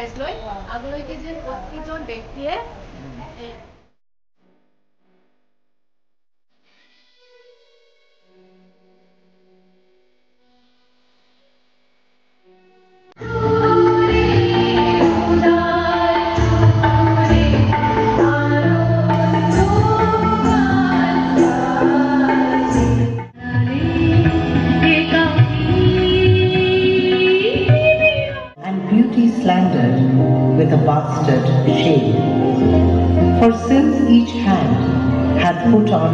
Prize লৈ আগলৈকে যেন প্ৰতিজন ব্যক্তিয়ে slandered with a bastard shame. For since each hand hath put on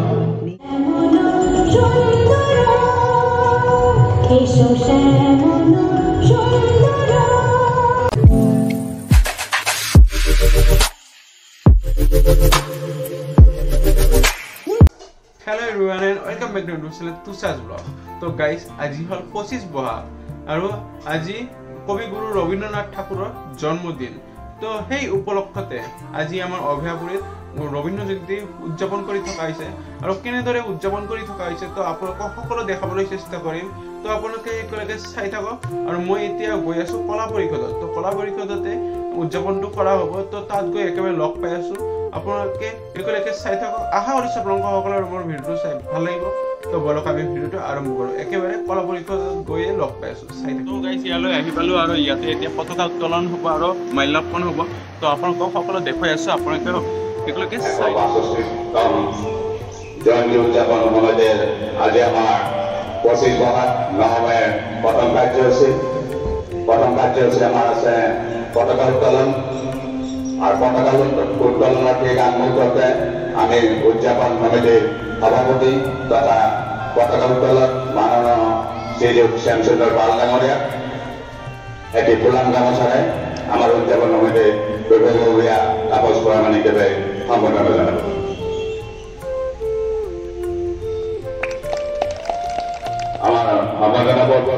Hello everyone and welcome back to Tushas vlog. So guys, আজি হল 25 বহা আৰু আজি কবি গুৰু ৰবীন্দ্ৰনাথ ঠাকুৰৰ জন্মদিন। তো সেই উপলক্ষতে আজি আমাৰ অভয়াপুৰীত ৰবীন্দ্ৰ জয়ন্তী উদযাপন কৰি থকা হৈছে আৰু কেনেদৰে উদযাপন কৰি থকা হৈছে তো আপোনালোকক সকলো দেখাবলৈ চেষ্টা কৰিম। তো আপোনালোকে একেলগে চাই থাকক আৰু মই এতিয়া গৈ আছো কলা পৰিষদত। তো কলা পৰিষদতে উদযাপনটো কৰা হ'ব। তো তাত গৈ একেবাৰে লগ পাই আছো। আপোনালোকে একেলগে চাই থাকক। আশা কৰিছো আপোনালোকৰ মোৰ ভিডিঅ'টো চাই ভাল লাগিব। তো বলক আমি ভিডিঅ'টো আৰম্ভ কৰো। একেবাৰে কলা পৰিষদত গৈ লগ পাই আছো, চাই থাকক। তো গাইস ইয়ালৈ আহি পালো আৰু ইয়াতে এতিয়া পতাকা উত্তোলন হ'ব আৰু মাল্যাৰ্পণ হ'ব। তো আপোনালোকক সকলো দেখুৱাই আছো, আপোনালোকে একেলগে চাই জয়ন্তী উদযাপন মহোদয়ের আজি আমার 25 বহাগ নবমের প্রথম কার্যসূচী আমার আছে পতাকা উত্তোলন। আর পতাকা উত্তোলনের ঠিক আগ মুহূর্তে আমি উদযাপন কমিটির সভাপতি তথা পতাকা উত্তোলক মাননীয় শ্রীযুক্ত শ্যামসুন্দর পাল ডাঙরিয়া এটি ফুলাম গামোচারে আমার উদযাপন কমিটির বিভাগীয় তাপস পরামানিক দেবে সম্বোধন জানাব। আমার সম্বোধনা পর্ব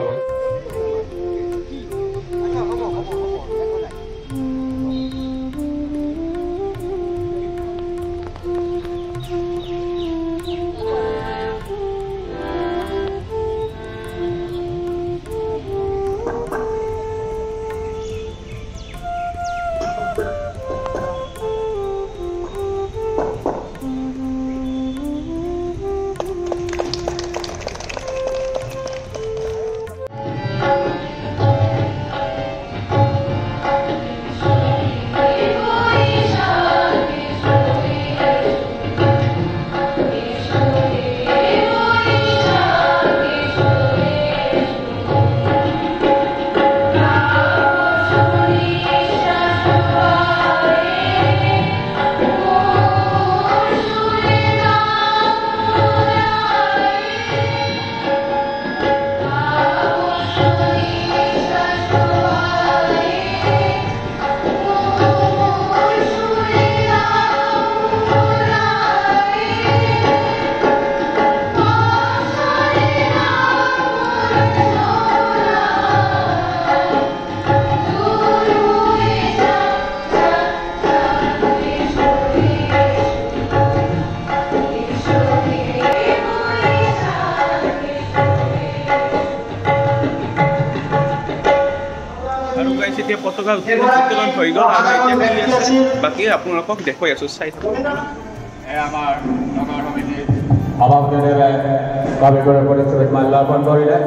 পতাকা উত্তোলন হৈ গ'ল আৰু এতিয়া আছে বাকী আপোনালোকক দেখুৱাই আছো, চাই থাকক। আমার নগর সমিতির সভাপতিদেবে কবি গুরু পরিষদ মাল্যার্পণ করিলে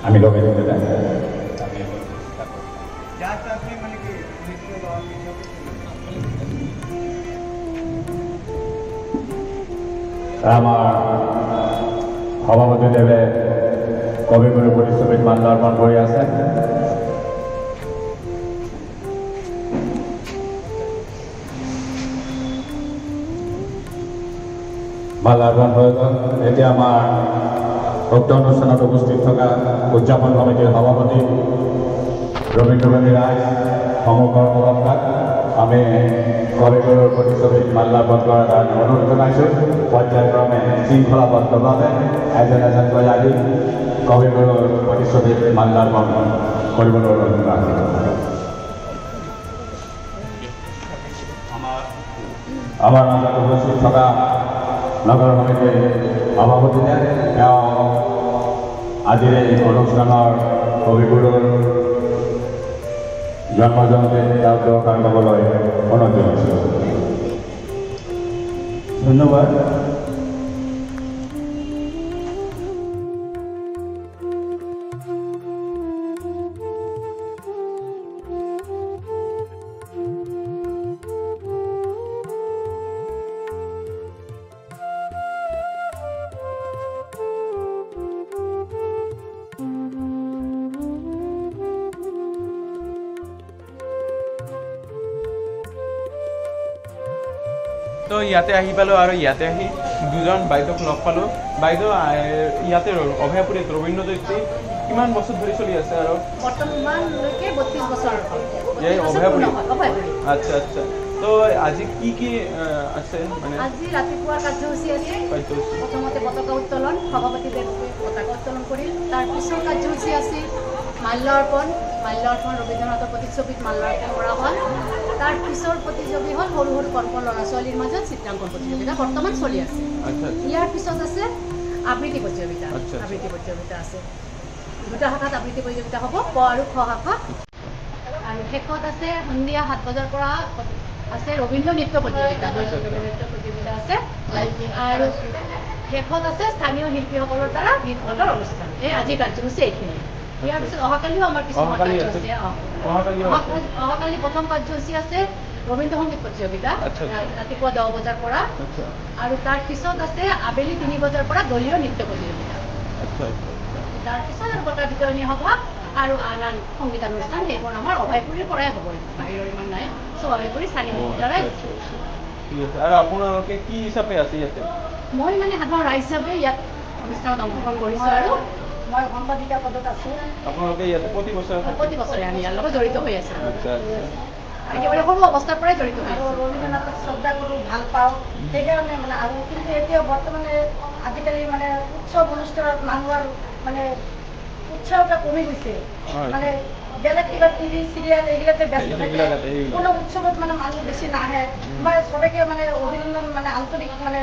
আমি লগে দিতে আমার সভাপতিদেবে কবি গুরু পরিষদ মাল্যার্পণ করে আছে। মাল্যার্পণ হয়ে গেল। এতিয়া আমার উক্ত অনুষ্ঠানত উপস্থিত থকা উদযাপন কমিটির সভাপতি রবীন্দ্রনাথ রায় সমকর্মকর্তাক আমি কবি গুরুর প্রতিচ্ছবিত মাল্যার্পণ করার কারণে অনুরোধ জানাইছো। পর্যায়ক্রমে শৃঙ্খলাবদ্ধভাবে এজন এজনকৈ আহি কবি গুরুর প্রতিচ্ছবিত মাল্যার্পণ কৰিবলৈ অনুৰোধ জনাইছো। আমাৰ মাজত উপস্থিত থকা নগৰ সমিতিৰ সভাপতিয়ে আজিৰ এই অনুষ্ঠানৰ কবিগুৰুৰ জন্মজয়ন্তী কাম ল'বলৈ অনুৰোধ জনাইছোঁ। ধন্যবাদ। তো ইয়াতে আহি পালোঁ আৰু ইয়াতে আহি দুজন বাইদেউক লগ পালোঁ। বাইদেউ ইয়াতে অভয়াপুৰীত ৰবীন্দ্ৰ জয়ন্তী কিমান বছৰ ধৰি চলি আছে? আৰু বৰ্তমানলৈকে 32 বছৰ এই অভয়াপুৰী। আচ্ছা আচ্ছা। তো আজি কি কি আছে? মানে আজি ৰাতিপুৱাৰ কাৰ্যসূচী আছে। প্ৰথমতে পতাকা উত্তোলন, সভাপতি দেৱে পতাকা উত্তোলন কৰিল। তাৰ পিছৰ কাৰ্যসূচী আছিল মাল্যাৰ্পণ। ৰবীন্দ্ৰনাথৰ প্ৰতিচ্ছবিত মাল্যাৰ্পণ কৰা হ'ল। তাৰ পিছৰ প্ৰতিযোগী হ'ল সৰু সৰু কণ ল'ৰা ছোৱালীৰ মাজত চিত্ৰাংকন প্ৰতিযোগিতা বৰ্তমান চলি আছে। ইয়াৰ পিছত আছে আবৃত্তি প্ৰতিযোগিতা। আছে দুটা শাখাত আবৃত্তি প্ৰতিযোগিতা হ'ব, ক আৰু খ শাখা। আৰু শেষত আছে সন্ধিয়া 7 বজাৰ পৰা আছে ৰবীন্দ্ৰ নৃত্য প্ৰতিযোগিতা আছে। আৰু শেষত আছে স্থানীয় শিল্পীসকলৰ দ্বাৰা গীত মাতৰ অনুষ্ঠান। এই আজিৰ কাৰ্যসূচী এইখিনি। ইয়াৰ পিছত অহাকালিও আমাৰ কিছুমান কাৰ্যসূচী আছে। অহাকালি প্ৰথম কাৰ্যসূচী আছে ৰবীন্দ্ৰ সংগীত প্ৰতিযোগিতা ৰাতিপুৱা 10 বজাৰ পৰা। আৰু তাৰ পিছত আছে আবেলি 3 বজাৰ পৰা দলীয় নৃত্য প্ৰতিযোগিতা। তাৰ পিছত আৰু বঁটা বিতৰণী সভা আৰু আন সংগীতানুষ্ঠান সেইবোৰ আমাৰ অভয়পুৰীৰ পৰাই হ'ব। বাহিৰৰ ইমান নাই, চব অভয়পুৰী স্থানীয় দ্বাৰাই। আৰু আপোনালোকে কি হিচাপে আছে ইয়াতে? মই মানে সাধাৰণ ৰাইজ হিচাপে ইয়াত অনুষ্ঠানত অংশগ্ৰহণ কৰিছোঁ আৰু মই সম্পাদিকা পদত আছোঁ। আপোনালোকে ইয়াতে প্ৰতি বছৰে আমি ইয়াৰ লগত জড়িত হৈ আছোঁ। একেবাৰে সৰু অৱস্থাৰ পৰাই জড়িত হৈছোঁ। ৰবীন্দ্ৰনাথক শ্ৰদ্ধা কৰোঁ, ভাল পাওঁ, সেইকাৰণে মানে আৰু কিন্তু এতিয়াও বৰ্তমানে আজিকালি মানে উৎসৱ অনুষ্ঠানত মানুহৰ মানে উৎসাহটা কমি গৈছে। মানে বেলেগ কিবা টিভি চিৰিয়েল এইবিলাকে ব্যস্ত থাকে, কোনো উৎসৱত মানে মানুহ বেছি নাহে। মই চবেকে মানে অভিনন্দন মানে আন্তৰিক মানে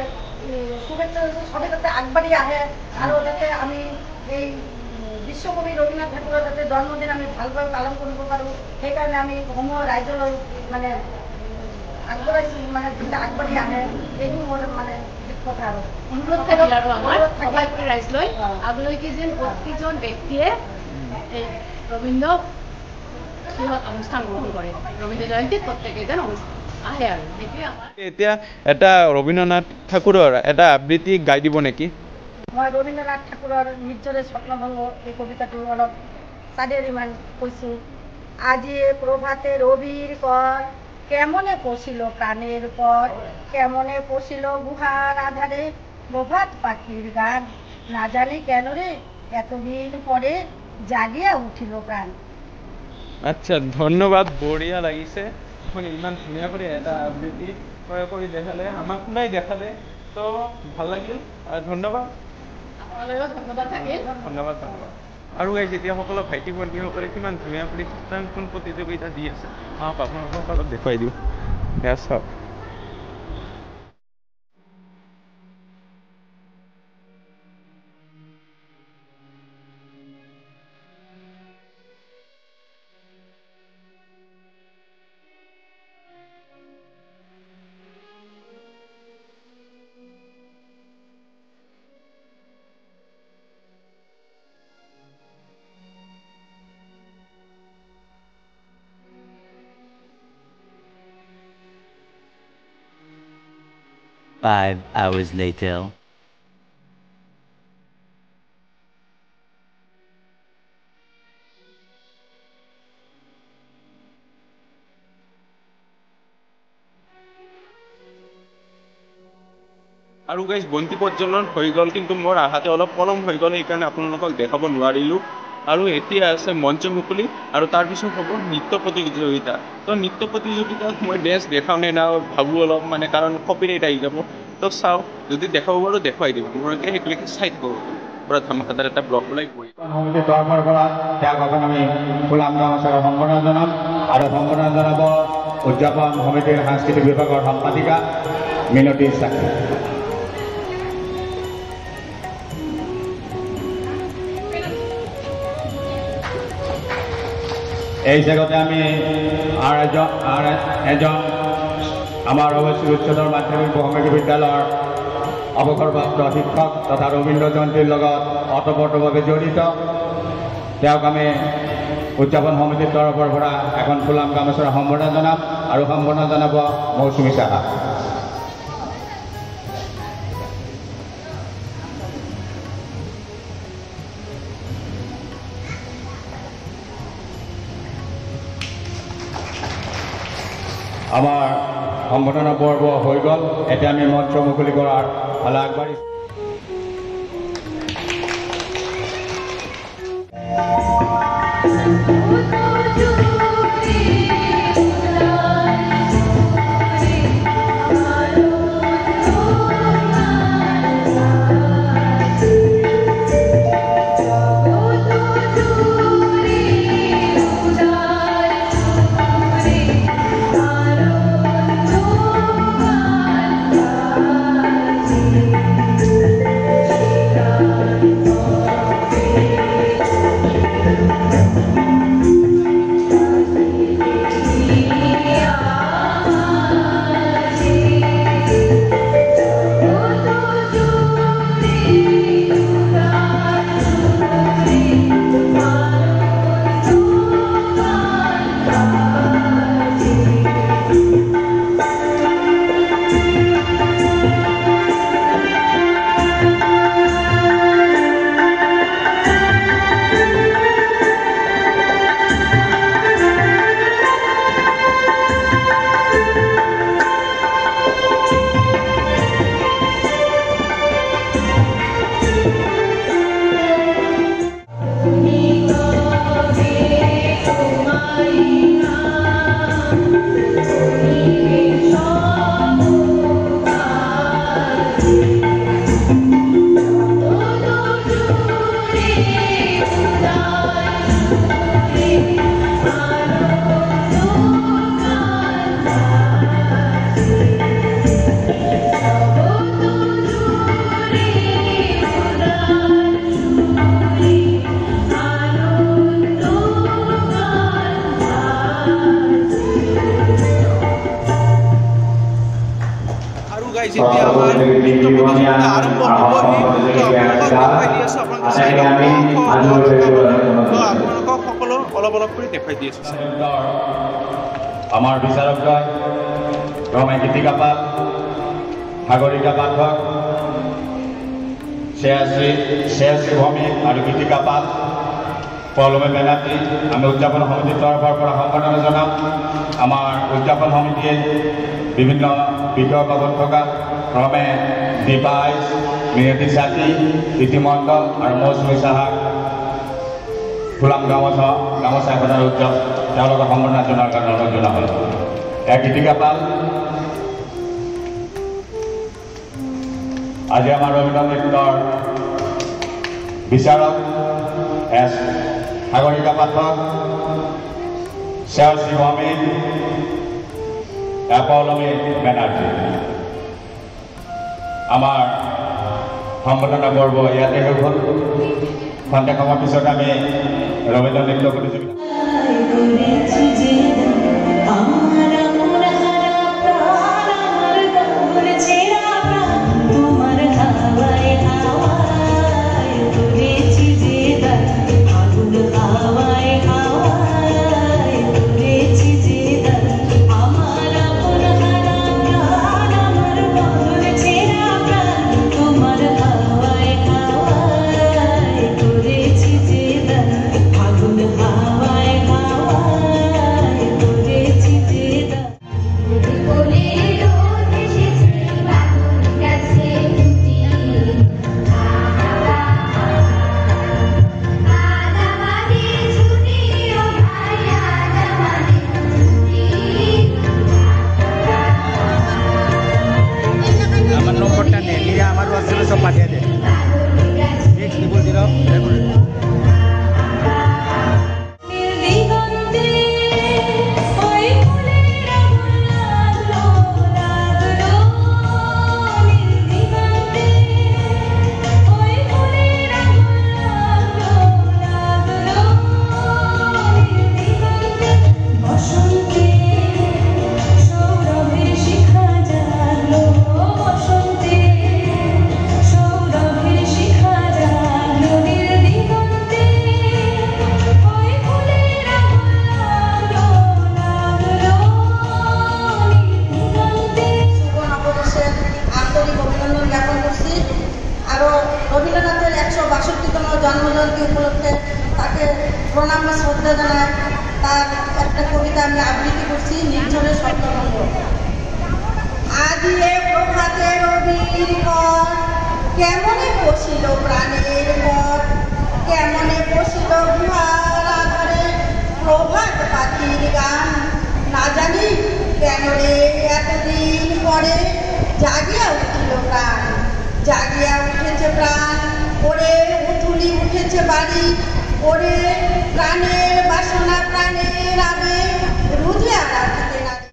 শুভেচ্ছা চবে যাতে আগবাঢ়ি আহে আৰু যাতে আমি এই বিশ্বকবি ৰবীন্দ্ৰনাথ ঠাকুৰৰ যাতে জন্মদিন আমি ভালভাৱে পালন কৰিব পাৰোঁ, সেইকাৰণে আমি সমূহ ৰাইজলৈ মানে আগবঢ়াইছোঁ, মানে আগবাঢ়ি আহে। এইটো মোৰ মানে কথা আৰু অনুৰোধ থাকিল আৰু আমাৰ সভাপতি ৰাইজলৈ আগলৈকে যেন প্ৰতিজন ব্যক্তিয়ে এই ৰবীন্দ্ৰ অনুষ্ঠান গ্ৰহণ কৰে, ৰবীন্দ্ৰ জয়ন্তীত প্ৰত্যেকে যেন আহে আৰু সেইটোৱে আমাৰ। এতিয়া এটা ৰবীন্দ্ৰনাথ ঠাকুৰৰ এটা আবৃত্তি গাই দিব নেকি? মই ৰবীন্দ্ৰনাথ ঠাকুৰৰ নিৰ্জৰে স্বপ্নভংগ এই কবিতাটো অলপ চাৰিমান কৈছোঁ। আজি প্রভাতে রবির কর, কেমনে পশিল প্রাণের পর, কেমনে পশিল গুহার আধারে প্রভাত পাখির গান, না জানি কেন রে এতদিন পরে জাগিয়া উঠিল প্রাণ। আচ্ছা, ধন্যবাদ, বঢ়িয়া লাগিছে। ইমান ধুনীয়া কৰি এটা আবৃত্তি কৰি দেখালে, আমাক শুনাই দেখালে, তো ভাল লাগিল। ধন্যবাদ। ধন্যবাদ। আৰু গাইজ এতিয়া সকলো ভাইটি ভণ্টিসকলে কিমান ধুনীয়া কৰি চিত্ৰাংকন প্ৰতিযোগিতা দি আছে, আপোনালোকক অলপ দেখুৱাই দিওঁ। এয়া চাওক। Five hours later. আৰু গাইজ বন্তি প্ৰজ্বলন হৈ গ'ল, কিন্তু মোৰ আহাতে অলপ পলম হৈ গ'ল, সেইকাৰণে আপোনালোকক দেখাব নোৱাৰিলোঁ। আৰু এতিয়া আছে মঞ্চ মুকলি, আৰু তাৰপিছত হ'ব নৃত্য প্ৰতিযোগিতা। তো নৃত্য প্ৰতিযোগিতাত মই ডেন্স দেখাওঁ নে না ভাবোঁ অলপ, মানে কাৰণ কপিৰাইট আহি যাব। তো চাওঁ, যদি দেখাব পাৰোঁ দেখুৱাই দিম। আপোনালোকে সেইটোলৈকে চাই থাকক, পুৰা ধামাকাদাৰ এটা ব্লগ ওলাই গৈ সমিতিৰ তৰফৰ পৰা তেওঁক আমি ফুলাম নমস্কাৰ সম্বোধন জনাম, আৰু সম্বোধন জনাব উদযাপন সমিতিৰ সাংস্কৃতিক বিভাগৰ সম্পাদিকা মিনতী চাকি। এই জায়গাতে আমি আৰ এজন আমাৰ অবশ্যই উচ্চতৰ মাধ্যমিক বহুমুখী বিদ্যালয়ৰ অৱসৰপ্ৰাপ্ত শিক্ষক তথা ৰবীন্দ্ৰ জয়ন্তীৰ লগত অতপ্ৰতভাৱে জড়িত তেওঁক আমি উদযাপন সমিতিৰ তৰফৰ পৰা এখন ফুলাম গামোচাৰে সম্বৰ্ধনা জনাম আৰু সম্বৰ্ধনা জনাব মৌচুমী সাহা। আমাৰ সম্বৰ্ধনা পৰ্ব হৈ গ'ল, এতিয়া আমি মঞ্চ মুকলি কৰাৰ ফালে আগবাঢ়িছোঁ। আমাৰ বিচাৰকদ্বয় ৰমে গীতিকা পাল, সাগৰিকা পাঠক, শ্ৰেয়শ্ৰী ভৌমিক আৰু গীতিকা পাল, পৌলমী বেনাৰ্জী আমি উদযাপন সমিতিৰ তৰফৰ পৰা সম্বৰ্ধনা জনাম। আমাৰ উদযাপন সমিতিয়ে বিভিন্ন বিষয়ৰ লগত থকা ক্ৰমে দীপা আইচ, মিনতি ছাতি, প্ৰীতি মণ্ডল আৰু মৌচুমী সাহাক ফুলাম গামোচা এখনৰ উদ্যোগ তেওঁলোকক সম্বৰ্ধনা জনোৱাৰ কাৰণে অনুৰোধ জনোৱা হ'ল। গীতিকা পাল আজি আমাৰ ৰবীন্দ্ৰ নৃত্যৰ বিচাৰক, সাগৰিকা পাঠক, শ্ৰেয়শ্ৰী ভৌমিক, পৌলমী বেনাৰ্জী। আমাৰ সম্বৰ্ধনা পৰ্ব ইয়াতে হৈ গ'ল। খন্তেক সময়ৰ পিছত আমি ৰবীন্দ্ৰ নৃত্য প্ৰতিযোগিতা Bye. প্রণাম শ্রদ্ধা জানাই। তার একটা কবিতা আমি আবৃত্তি করছি, নির্ঝরের সপ্তভঙ্গ। আজিয়ে প্রভাতে রবির পর কেমনে বসিল প্রাণের পর, কেমনে বসিল গুহার আধারে প্রভাত পাখির গান, না জানি কেন রে এতদিন পরে জাগিয়া উঠিল প্রাণ, জাগিয়া উঠেছে প্রাণ, ওরে উঠুলি উঠেছে বাড়ি, ওরে প্রাণের বাসনা প্রাণের আবেগ রুজে আরাধিতে নারী।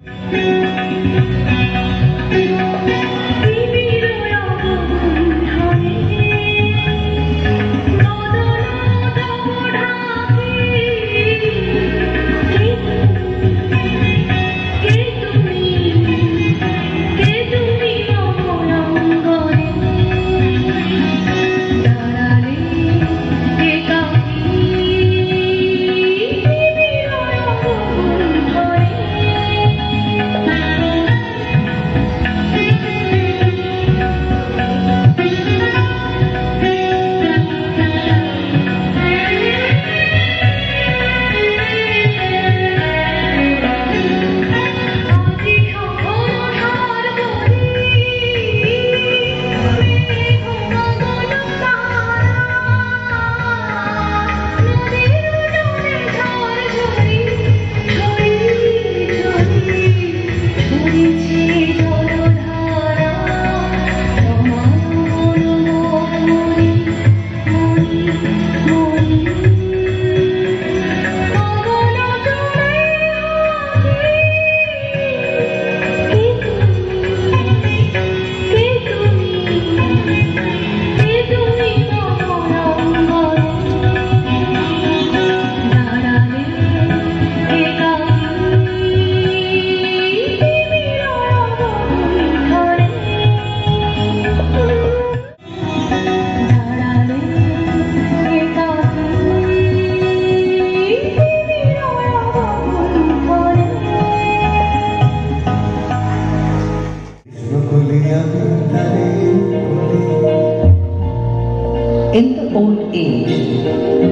In the old age,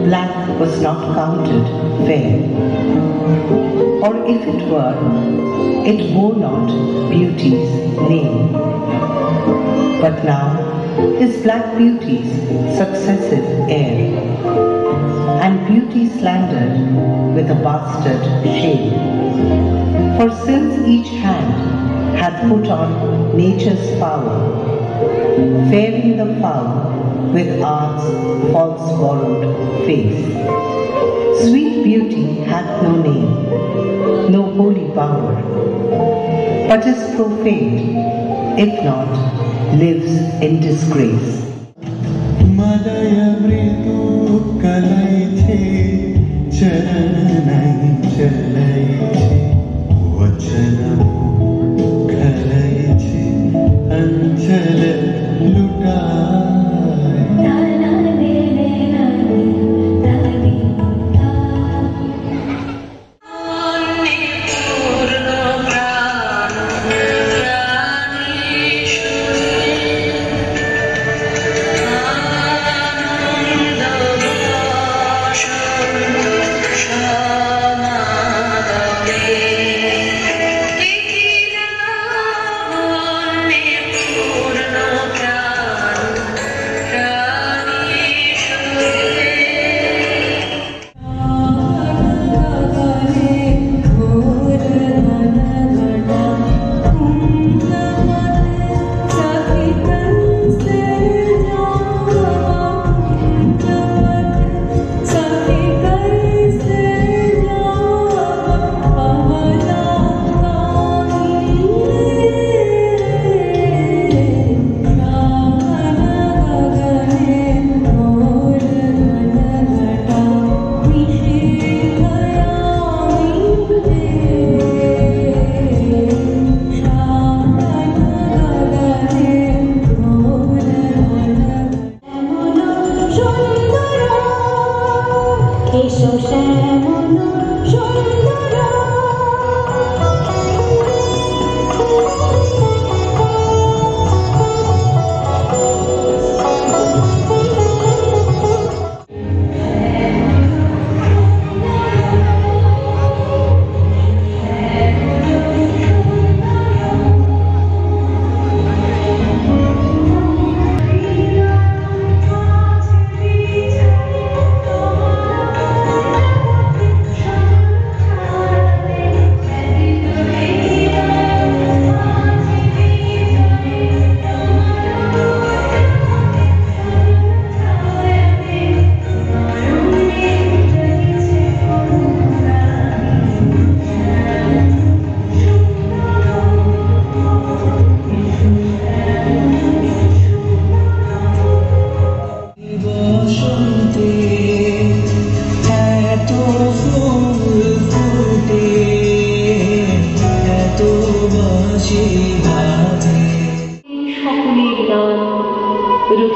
black was not counted fair, or if it were, it bore not beauty's name. But now is black beauty's successive heir, and beauty slandered with a bastard shame. For since each hand hath put on nature's power, fairing the foul with art's false borrowed face, sweet beauty hath no name, no holy power, but is profaned, if not, lives in disgrace.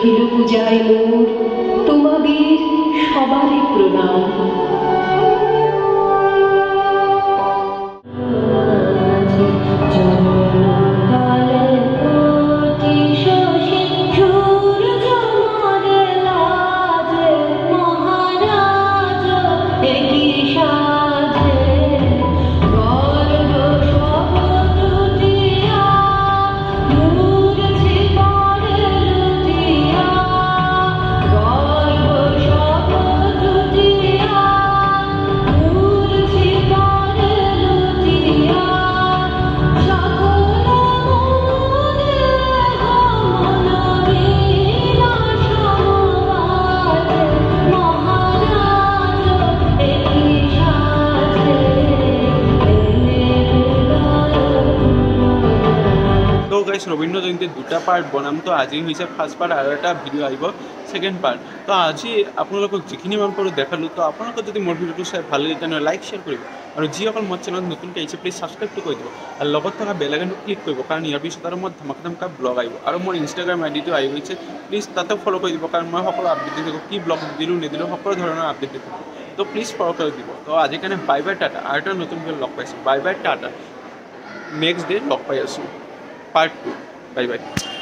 রহিল পূজায় মোর তোমাদের সবারই প্রণাম। রবীন্দ্র জয়ন্তীর দুটা part বনাম তো আজি হৈছে ফাৰ্ষ্ট পাৰ্ট আৰু এটা ভিডিঅ' আহিব ছেকেণ্ড পাৰ্ট তো আজি আপোনালোকক যিখিনি মান পাৰোঁ দেখালোঁ তো আপোনালোকে যদি মোৰ ভিডিঅ'টো চাই ভাল লাগে তেনেহ'লে লাইক শ্বেয়াৰ কৰিব আৰু যিসকল মোৰ চেনেলত নতুনকৈ আহিছে প্লিজ ছাবস্ক্ৰাইবটো কৰি দিব আৰু লগত থকা বেল আইকনটো ক্লিক কৰিব কাৰণ ইয়াৰ পিছত আৰু মই ধমাকা ব্লগ আহিব আৰু মোৰ ইনষ্টাগ্ৰাম আইডিটো আহি গৈছে প্লিজ তাতে ফ'ল' কৰি দিব কাৰণ মই সকলো আপডেট দি থাকোঁ কি ব্লগ দিলোঁ নিদিলোঁ সকলো ধৰণৰ আপডেট দি থাকোঁ তো প্লিজ ফ'ল' কৰি দিব তো আজিৰ কাৰণে বাই বাই টাটা আৰু এটা নতুন ভিডিঅ' লগ পাইছোঁ bye bye tata next day লগ পাই আছোঁ পাৰ্ট 2 বাই বাই